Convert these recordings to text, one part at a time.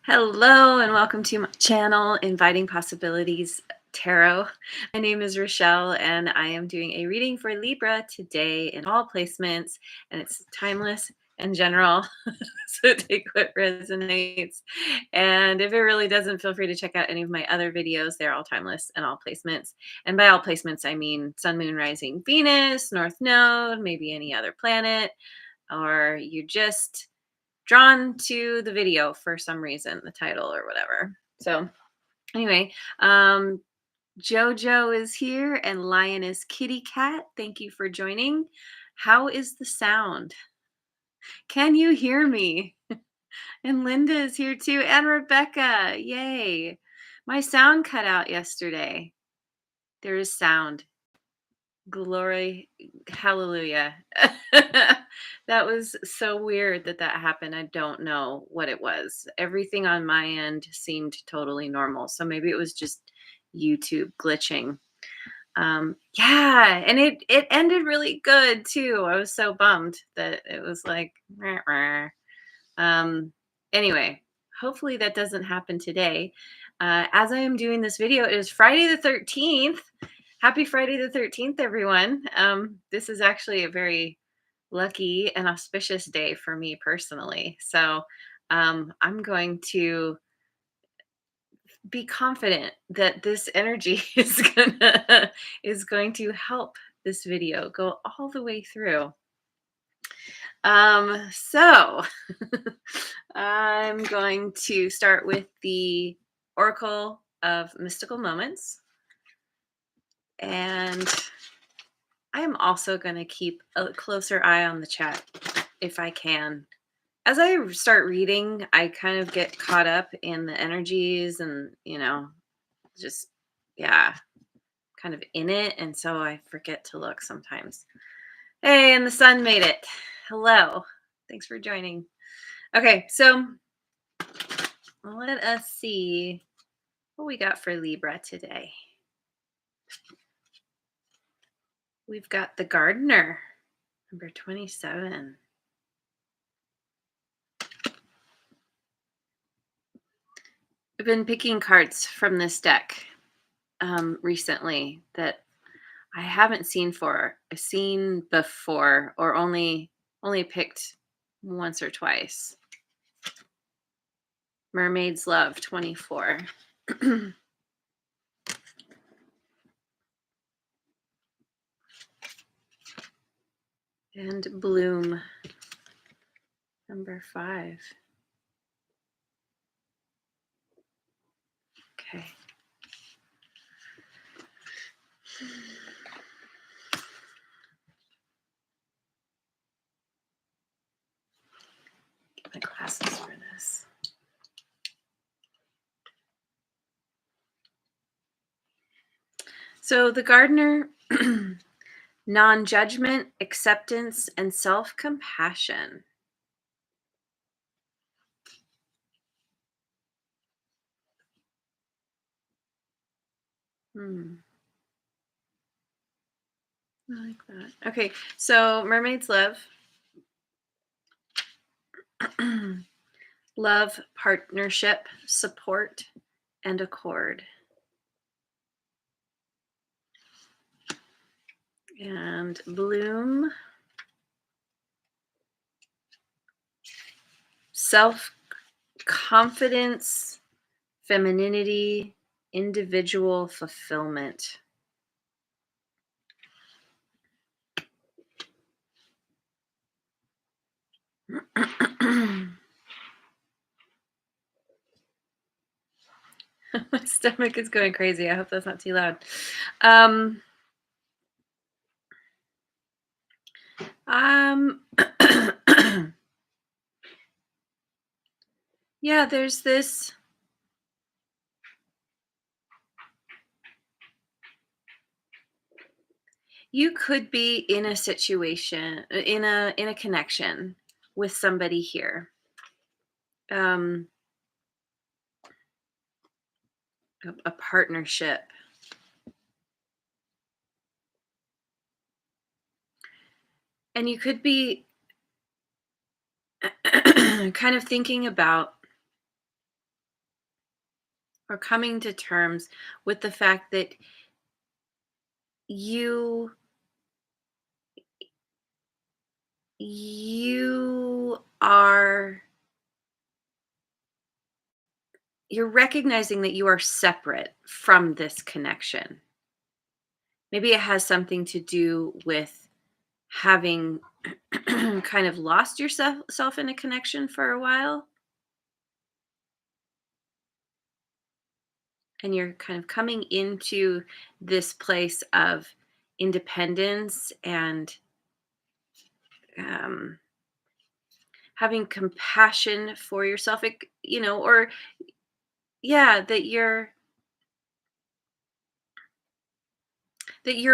Hello and welcome to my channel, Inviting Possibilities Tarot. My name is Rochelle and I am doing a reading for Libra today in all placements, and it's timeless and general. So take what resonates. And if it really doesn't, feel free to check out any of my other videos. They're all timeless and all placements. And by all placements, I mean Sun, Moon, Rising, Venus, North Node, maybe any other planet, or you just drawn to the video for some reason, the title or whatever. So anyway, JoJo is here and Lion is Kitty Cat. Thank you for joining. How is the sound? Can you hear me? And Linda is here too, and Rebecca. Yay. My sound cut out yesterday. There is sound. Glory, hallelujah. That was so weird that happened. I don't know what it was. Everything on my end seemed totally normal. So maybe it was just YouTube glitching. Yeah, and it ended really good too. I was so bummed that it was like rah, rah. Anyway, hopefully that doesn't happen today. As I am doing this video, it is Friday the 13th. Happy Friday the 13th, everyone. This is actually a very lucky and auspicious day for me personally. So I'm going to be confident that this energy is going to help this video go all the way through. So I'm going to start with the Oracle of Mystical Moments. And I am also going to keep a closer eye on the chat if I can. As I start reading, I kind of get caught up in the energies and, just, yeah, kind of in it. And so I forget to look sometimes. Hey, and the sun made it. Hello. Thanks for joining. Okay, so let us see what we got for Libra today. We've got the Gardener, number 27. I've been picking cards from this deck recently that I haven't seen before, or only picked once or twice. Mermaid's Love 24. And Bloom number 5. Okay. Get my glasses for this. So the Gardener, non-judgment, acceptance, and self-compassion. I like that. Okay, so Mermaid's Love. Love, partnership, support, and accord. And Bloom, self-confidence, femininity, individual fulfillment. My stomach is going crazy. I hope that's not too loud. Yeah, there's this. You could be in a situation, in a connection with somebody here. A partnership. And you could be kind of thinking about or coming to terms with the fact that you you are you're recognizing that you are separate from this connection. Maybe it has something to do with having kind of lost yourself self in a connection for a while, and you're kind of coming into this place of independence and um, having compassion for yourself, or yeah, that you're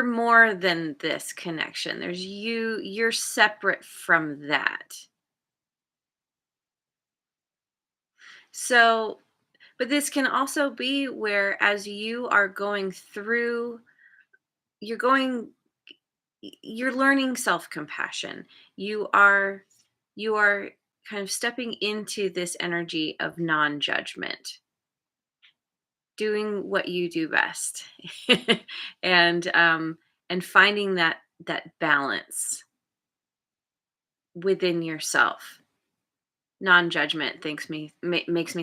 more than this connection. You're separate from that. So, but this can also be where as you are going through, you're going you're learning self-compassion. You are kind of stepping into this energy of non-judgment, doing what you do best. And finding that balance within yourself. Non-judgment makes me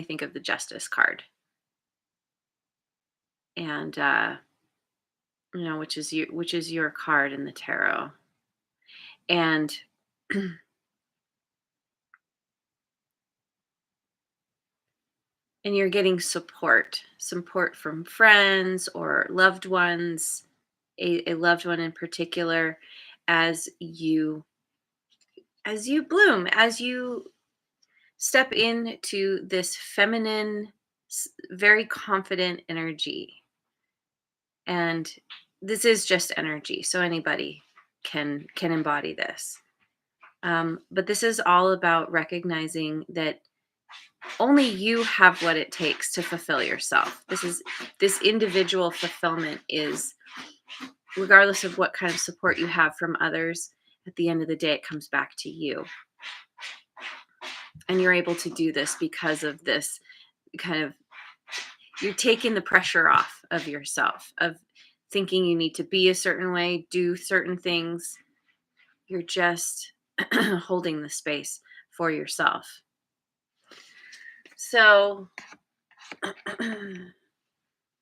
think of the Justice card, and which is your card in the tarot. And and you're getting support from friends or loved ones, a loved one in particular, as you bloom, as you step into this feminine, very confident energy. And this is just energy, so anybody can embody this. But this is all about recognizing that only you have what it takes to fulfill yourself. This individual fulfillment is, regardless of what kind of support you have from others, at the end of the day, it comes back to you. And you're able to do this because of this kind of, you're taking the pressure off of yourself, of thinking you need to be a certain way, do certain things. You're just holding the space for yourself. So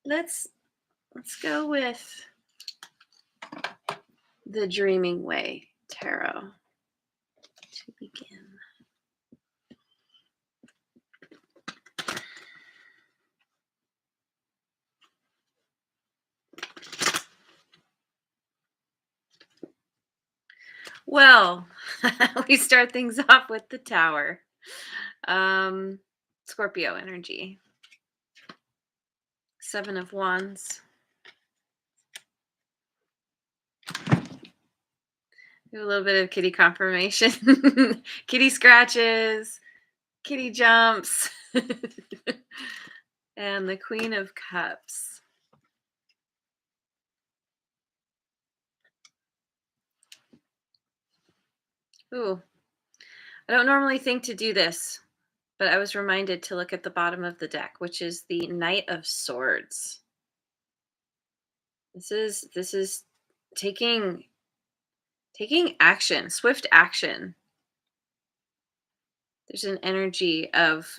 let's go with the Dreaming Way tarot to begin. Well, we start things off with the Tower. Scorpio energy. 7 of Wands. We have a little bit of kitty confirmation. Kitty scratches, kitty jumps. And the Queen of Cups. Ooh, I don't normally think to do this, but I was reminded to look at the bottom of the deck, which is the Knight of Swords. This is taking action, swift action. There's an energy of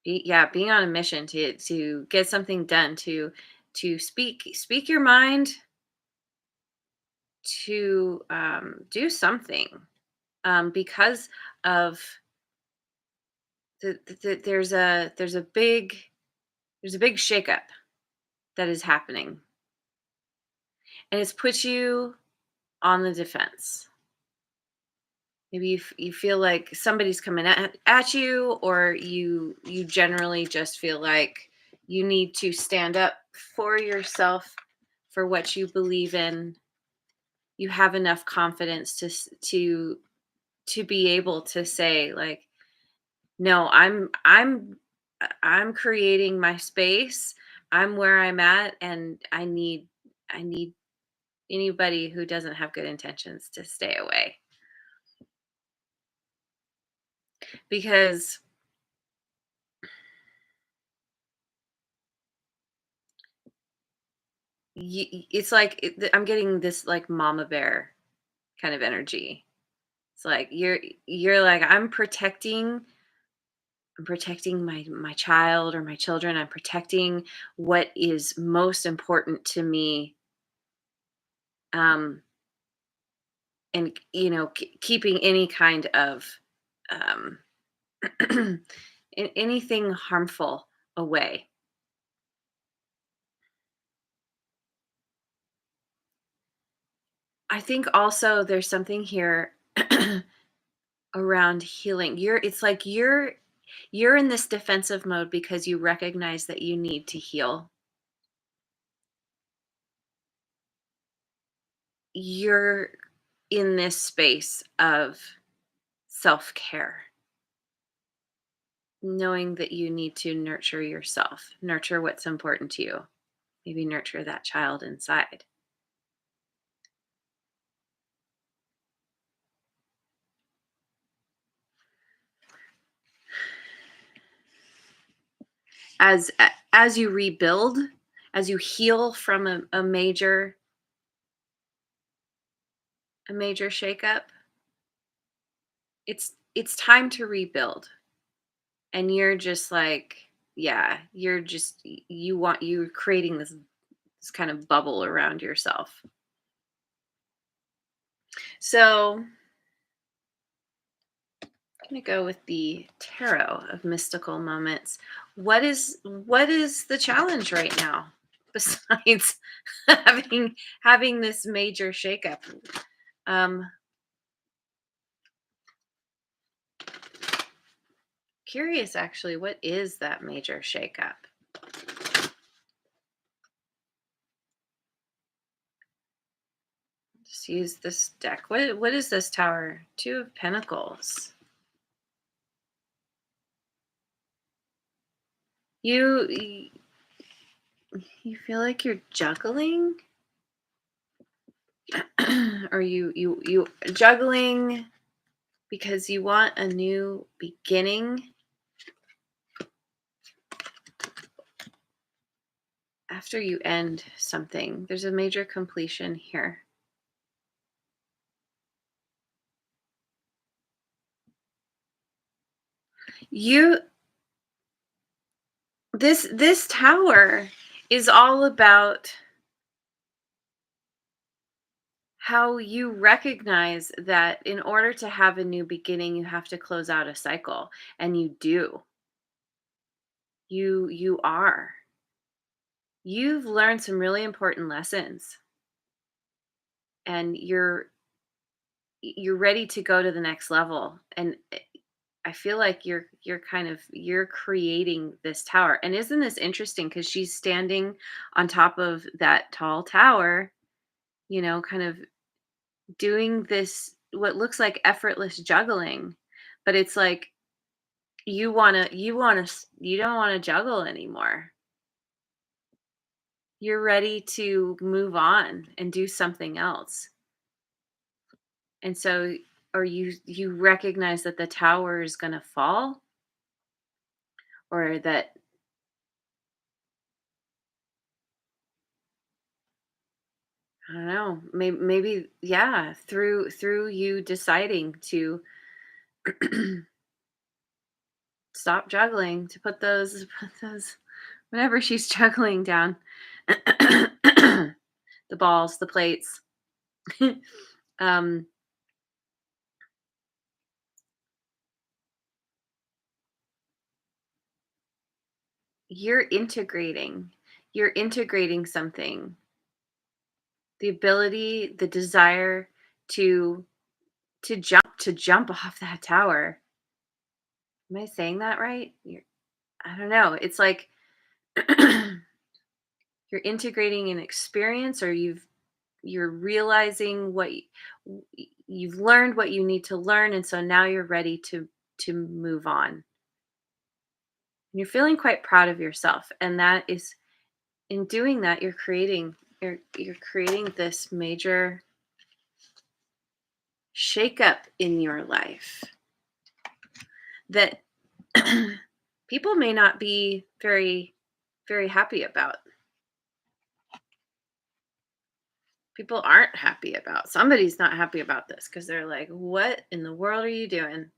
being on a mission to get something done, to speak your mind, to do something, because of there's a big shakeup that is happening, and it's put you on the defense. Maybe you feel like somebody's coming at you, or you generally just feel like you need to stand up for yourself, for what you believe in. You have enough confidence to be able to say, like, no, I'm creating my space. I'm where I'm at, and I need anybody who doesn't have good intentions to stay away. Because it's like I'm getting this like mama bear kind of energy. It's like you're like I'm protecting my child or my children. I'm protecting what is most important to me. Um, and keeping any kind of um, anything harmful away. I think also there's something here around healing. It's like you're in this defensive mode because you recognize that you need to heal. You're in this space of self-care, knowing that you need to nurture yourself, nurture what's important to you, maybe nurture that child inside. As you rebuild, as you heal from a major shakeup, it's time to rebuild. And you're just like, yeah, you're creating this kind of bubble around yourself. So I'm gonna go with the tarot of mystical moments. What is the challenge right now besides having this major shakeup? Um, Curious actually, what is that major shakeup? Just use this deck. What is this tower? Two of Pentacles. You you feel like you're juggling? Or you juggling because you want a new beginning after you end something. There's a major completion here. You this tower is all about how you recognize that in order to have a new beginning you have to close out a cycle, and you do. You are. You've learned some really important lessons, and you're ready to go to the next level. And I feel like you're creating this tower. And isn't this interesting, cuz she's standing on top of that tall tower, kind of doing this what looks like effortless juggling, but it's like you don't want to juggle anymore. You're ready to move on and do something else. And so, or you recognize that the tower is going to fall, or that I don't know, maybe yeah, through you deciding to stop juggling, to put those whatever she's juggling down. The balls, the plates. um you're integrating. You're integrating something. The ability, the desire to to jump off that tower. Am I saying that right? I don't know. It's like you're integrating an experience, or you're realizing you've learned what you need to learn, and so now you're ready to move on. And you're feeling quite proud of yourself, and that is in doing that you're creating this major shakeup in your life that people may not be very happy about. People aren't happy about. Somebody's not happy about this because they're like, "What in the world are you doing?"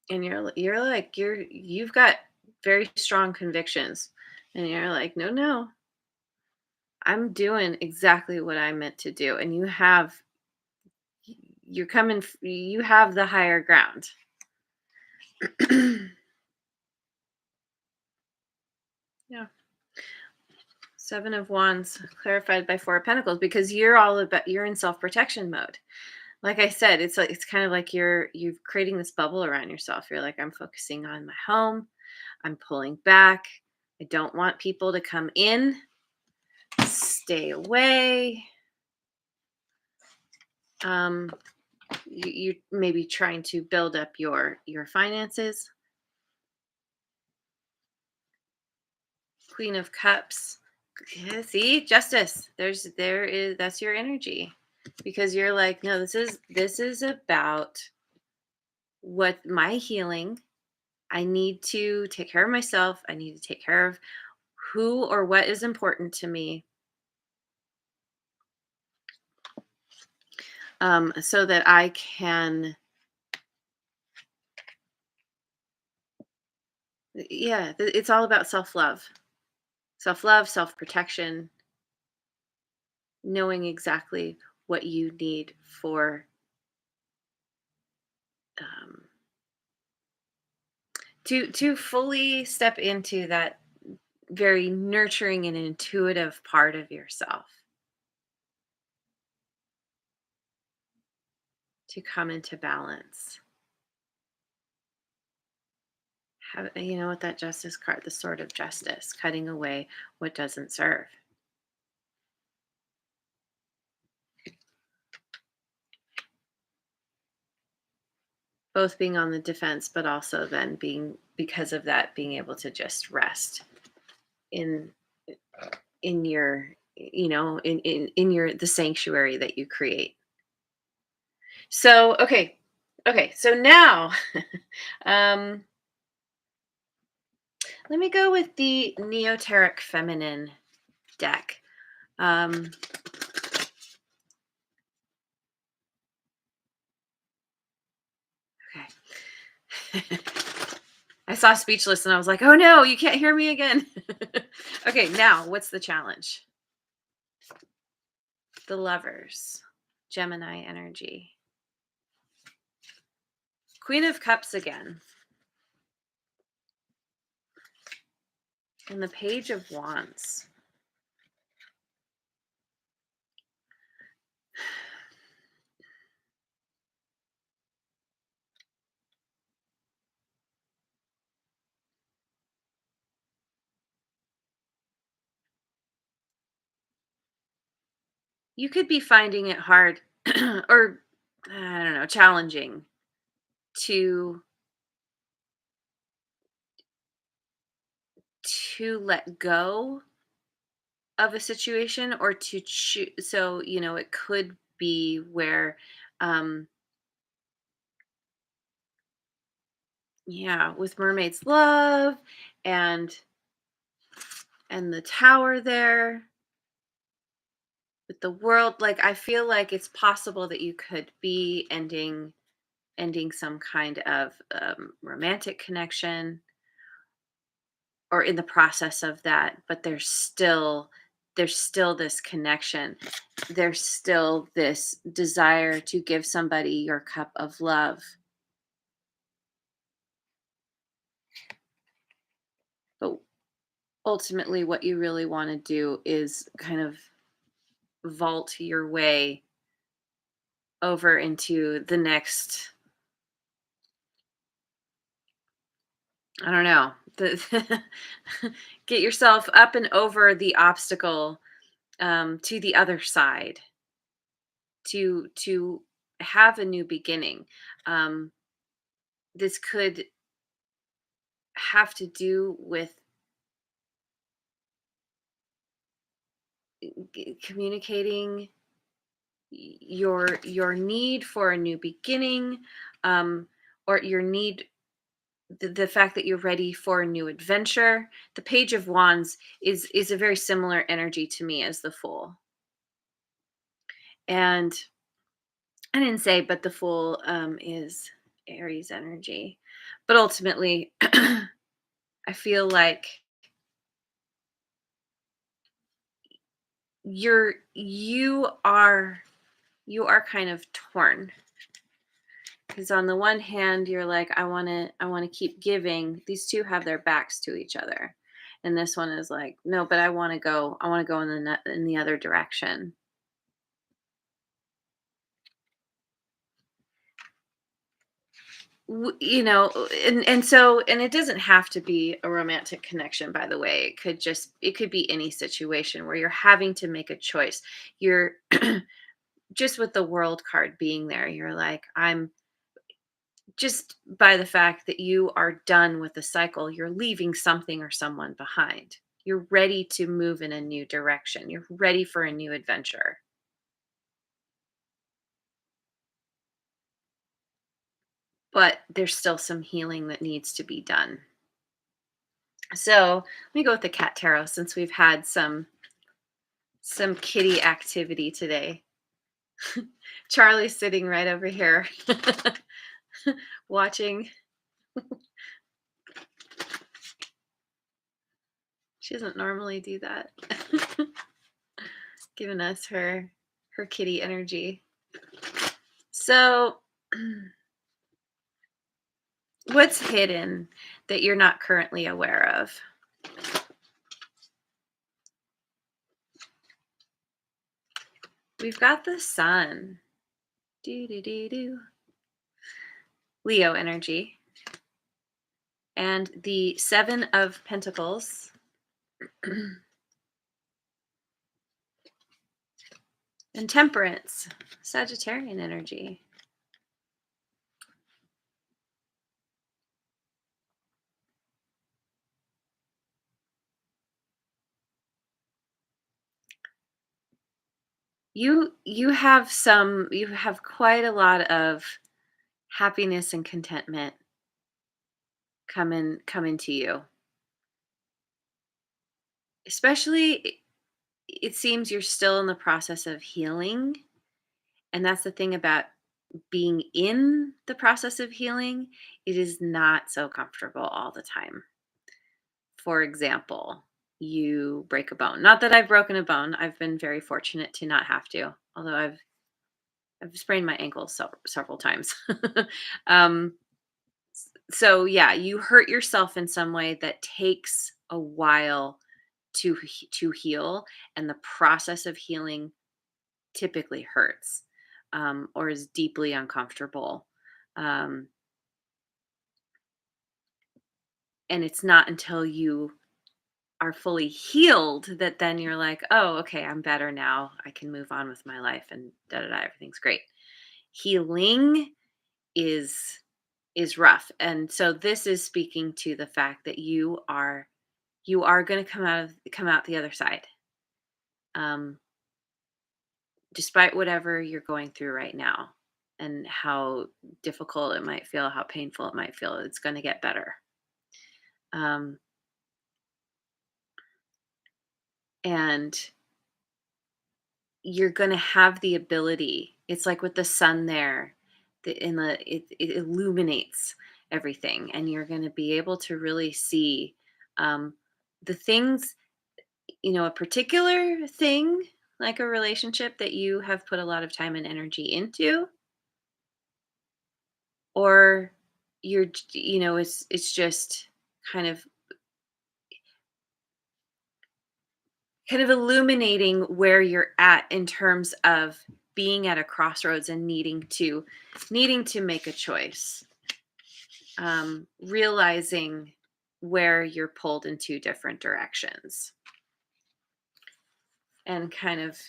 And you're like, you've got very strong convictions, and you're like, "No, no, I'm doing exactly what I meant to do, and you're you have the higher ground." Yeah. Seven of Wands clarified by Four of Pentacles because you're in self-protection mode. Like I said, it's kind of like you're creating this bubble around yourself. You're like, I'm focusing on my home. I'm pulling back. I don't want people to come in. Stay away. Um, you maybe trying to build up your finances. Queen of Cups. Yeah, see, justice. That's your energy. Because you're like, no, this is about what my healing. I need to take care of myself. I need to take care of who or what is important to me, so that I can, yeah, it's all about self love, self protection, knowing exactly what you need for, um, to fully step into that very nurturing and intuitive part of yourself, to come into balance. You know what, that justice card, the sword of justice, cutting away what doesn't serve. Both being on the defense, but also then because of that, being able to just rest in in your, in your the sanctuary that you create. So okay, so now um let me go with the Neoteric Feminine deck. um okay. I saw speechless and I was like, oh no, you can't hear me again. Okay, now what's the challenge? The Lovers, Gemini energy. Queen of Cups again. And the Page of Wands. You could be finding it hard or, I don't know, challenging to let go of a situation, or to choose. So, it could be where, um yeah, with Mermaid's Love and the Tower there, with the World, like, I feel like it's possible that you could be ending some kind of, romantic connection, or in the process of that, but there's still this connection. There's still this desire to give somebody your cup of love. But ultimately what you really want to do is kind of vault your way over into the next, I don't know, get yourself up and over the obstacle, to the other side, to have a new beginning. Um, this could have to do with communicating your need for a new beginning, um, or your need, the fact that you're ready for a new adventure. The Page of Wands is a very similar energy to me as the Fool. And I didn't say, but the Fool is Aries energy. But ultimately, I feel like you are you are kind of torn, because on the one hand you're like, I want to keep giving. These two have their backs to each other, and this one is like, no, but I want to go in in the other direction. And it doesn't have to be a romantic connection, by the way. It could be any situation where you're having to make a choice. You're just with the world card being there, you're like, I'm just by the fact that you are done with the cycle, you're leaving something or someone behind. You're ready to move in a new direction. You're ready for a new adventure. But there's still some healing that needs to be done. So let me go with the cat tarot, since we've had some kitty activity today. Charlie's sitting right over here watching. She doesn't normally do that. Giving us her kitty energy. So what's hidden that you're not currently aware of? We've got the sun. Do do do do. Leo energy. And the 7 of Pentacles. And Temperance, Sagittarian energy. You have quite a lot of happiness and contentment coming to you. Especially, it seems you're still in the process of healing, and that's the thing about being in the process of healing. It is not so comfortable all the time. For example, you break a bone. Not that I've broken a bone. I've been very fortunate to not have to, although I've sprained my ankle several times. um, so yeah, you hurt yourself in some way that takes a while to heal, and the process of healing typically hurts, or is deeply uncomfortable. Um, and it's not until you are fully healed that then you're like, oh, okay, I'm better now. I can move on with my life, and da da da. Everything's great. Healing is is rough, and so this is speaking to the fact that you are going to come out the other side, um, despite whatever you're going through right now, and how difficult it might feel, how painful it might feel. It's going to get better. um, and you're going to have the ability. It's like with the sun there, it illuminates everything, and you're going to be able to really see, um, the things, a particular thing, like a relationship that you have put a lot of time and energy into, or it's just kind of illuminating where you're at in terms of being at a crossroads and needing to make a choice, realizing where you're pulled in two different directions, and kind of,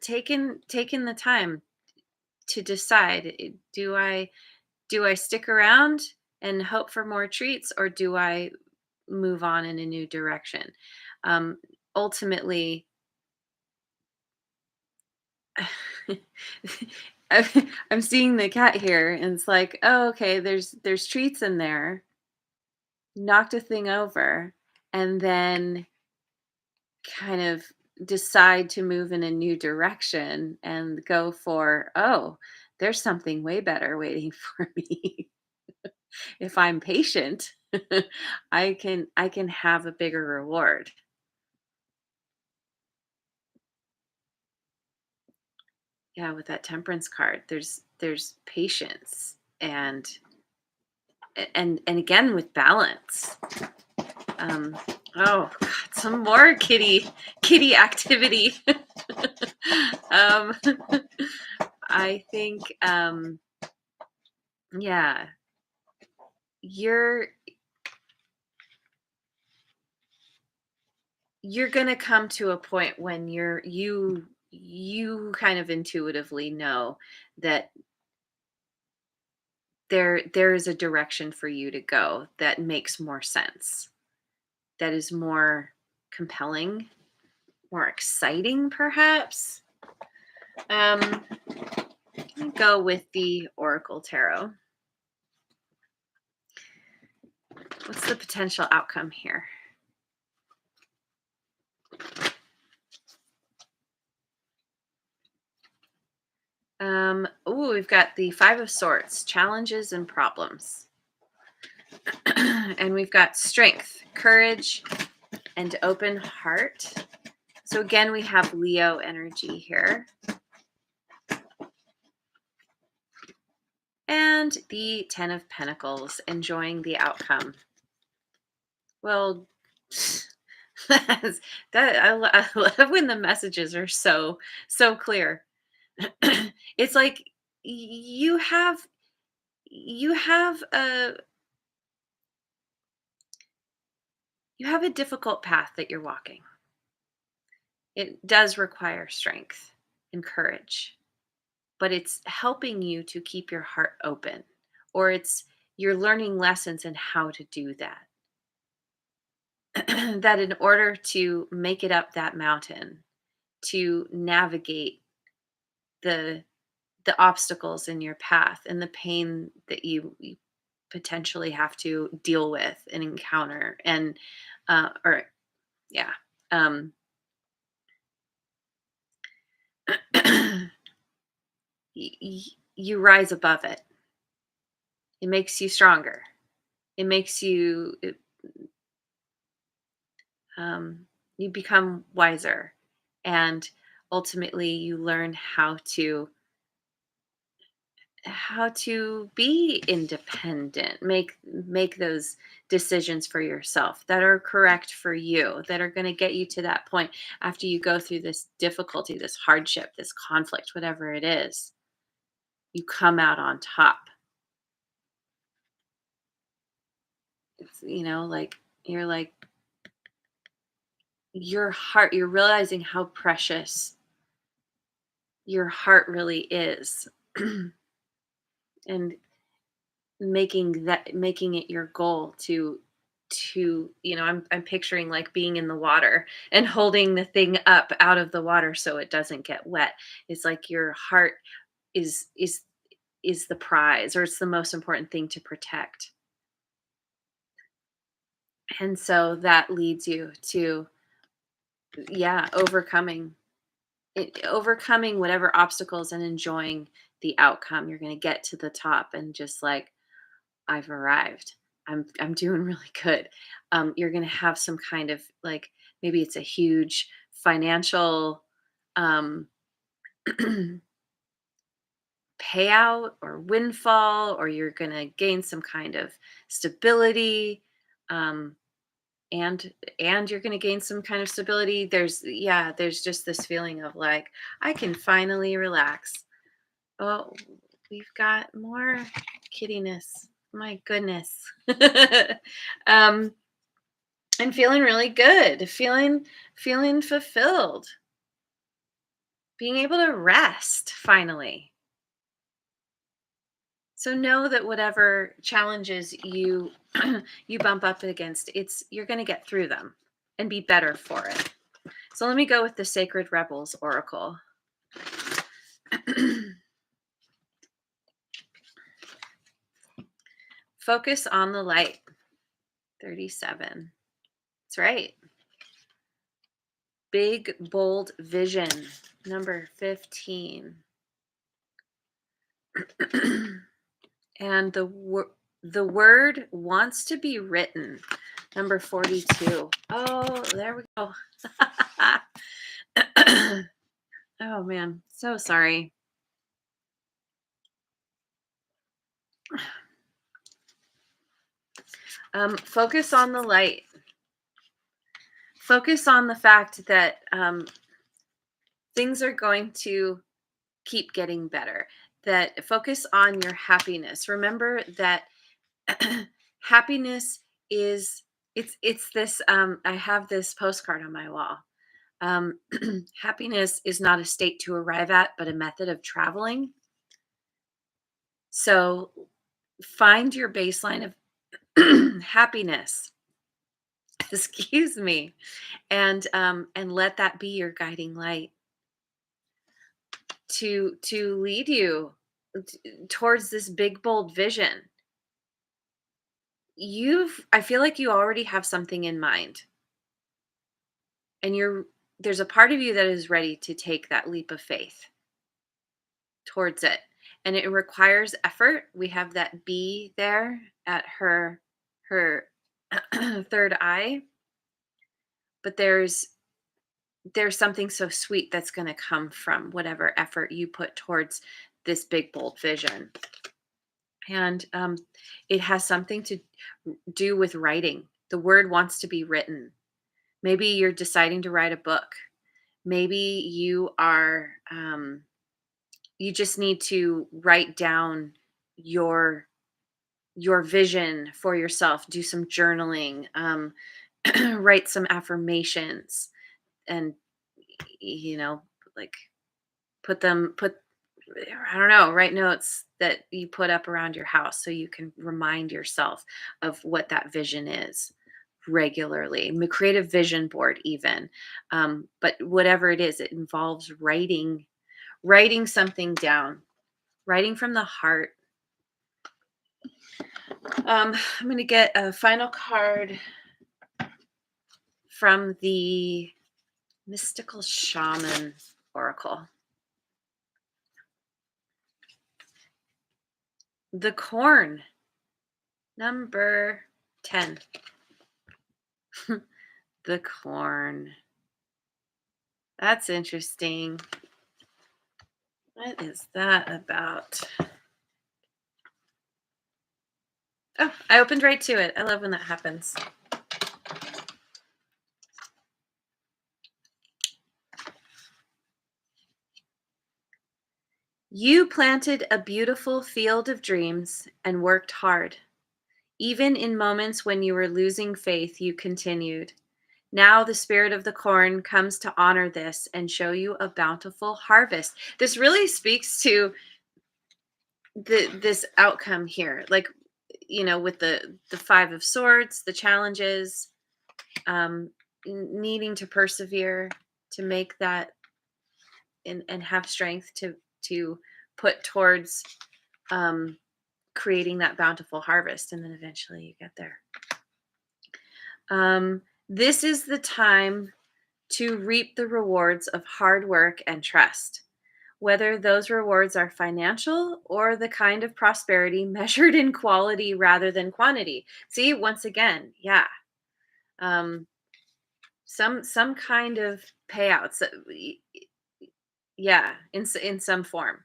taking the time to decide, do I stick around and hope for more treats, or do I move on in a new direction? Ultimately, I'm seeing the cat here, and it's like, oh, okay, there's treats in there. Knocked a thing over, and then kind of decide to move in a new direction and go for, oh, there's something way better waiting for me. If I'm patient, I can have a bigger reward. Yeah, with that temperance card, there's patience and again with balance. Um, oh God, some more kitty activity. um, I think yeah, you're you're gonna come to a point when you kind of intuitively know that there is a direction for you to go that makes more sense, that is more compelling, more exciting perhaps. Let me go with the Oracle Tarot. What's the potential outcome here? Oh, we've got the Five of Swords, challenges and problems. And we've got strength, courage, and open heart. So again, we have Leo energy here. And the Ten of Pentacles, enjoying the outcome. Well, that I love when the messages are so clear. It's like you have you have a you have a difficult path that you're walking. It does require strength and courage, but it's helping you to keep your heart open, or you're learning lessons in how to do that. That in order to make it up that mountain, to navigate the the obstacles in your path and the pain that you potentially have to deal with and encounter and or yeah, um you rise above it. It makes you stronger. It makes you become wiser, and ultimately you learn how to be independent, make those decisions for yourself that are correct for you, that are going to get you to that point after you go through this difficulty, this hardship, this conflict, whatever it is. You come out on top. It's, like you're your heart, you're realizing how precious your heart really is. And making it your goal to I'm picturing like being in the water and holding the thing up out of the water so it doesn't get wet. It's like your heart is is is the prize, or it's the most important thing to protect. And so that leads you to, yeah, overcoming whatever obstacles and enjoying the outcome. You're going to get to the top and just like, I've arrived. I'm doing really good. You're gonna have some kind of like, maybe it's a huge financial um, payout or windfall, or you're gonna gain some kind of stability, um, and and you're gonna gain some kind of stability. There's just this feeling of like, I can finally relax. Oh, we've got more kiddiness. My goodness. um, and feeling really good, feeling fulfilled, being able to rest finally. So know that whatever challenges you you bump up against, you're going to get through them and be better for it. So let me go with the Sacred Rebels Oracle. Focus on the light. 37. That's right. Big, bold vision, number 15. And the word wants to be written, number 42. Oh, there we go. Oh man, so sorry. Focus on the light. Focus on the fact that things are going to keep getting better. That focus on your happiness. Remember that happiness is it's this I have this postcard on my wall. Um, happiness is not a state to arrive at, but a method of traveling. So find your baseline of happiness. Excuse me, and let that be your guiding light to lead you towards this big bold vision. I feel like you already have something in mind, and there's a part of you that is ready to take that leap of faith towards it, and it requires effort. We have that bee there at her third eye, but there's something so sweet that's going to come from whatever effort you put towards this big bold vision. And it has something to do with writing. The word wants to be written. Maybe you're deciding to write a book. Maybe you just need to write down your vision for yourself. Do some journaling. Write some affirmations, and like put I don't know, write notes that you put up around your house so you can remind yourself of what that vision is regularly. Create a vision board even. But whatever it is, it involves writing something down, writing from the heart. I'm going to get a final card from the Mystical Shaman Oracle. The corn, number 10. The corn. That's interesting. What is that about? Oh, I opened right to it. I love when that happens. You planted a beautiful field of dreams and worked hard. Even in moments when you were losing faith, you continued. Now the spirit of the corn comes to honor this and show you a bountiful harvest. This really speaks to this outcome here. Like, with the 5 of swords, the challenges, needing to persevere, to make that and have strength to put towards creating that bountiful harvest, and then eventually you get there. This is the time to reap the rewards of hard work and trust, whether those rewards are financial or the kind of prosperity measured in quality rather than quantity. See, once again, yeah. Some kind of payouts, yeah, in some form.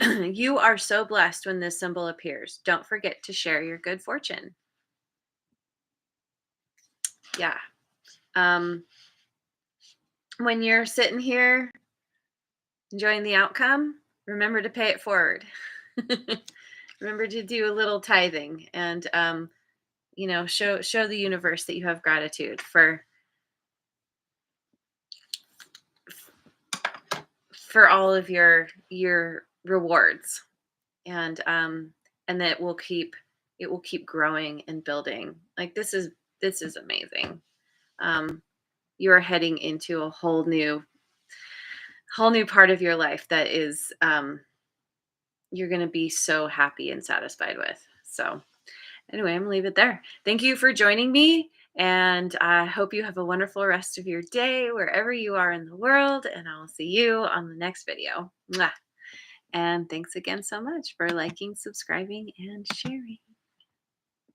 You are so blessed when this symbol appears. Don't forget to share your good fortune. Yeah. When you're sitting here enjoying the outcome, remember to pay it forward. Remember to do a little tithing, and show the universe that you have gratitude for all of your rewards, and that it will keep growing and building. Like, this is amazing. You are heading into a whole new part of your life that is you're going to be so happy and satisfied with. So anyway, I'm gonna leave it there. Thank you for joining me, And I hope you have a wonderful rest of your day wherever you are in the world. And I will see you on the next video. Mwah. And thanks again so much for liking, subscribing, and sharing.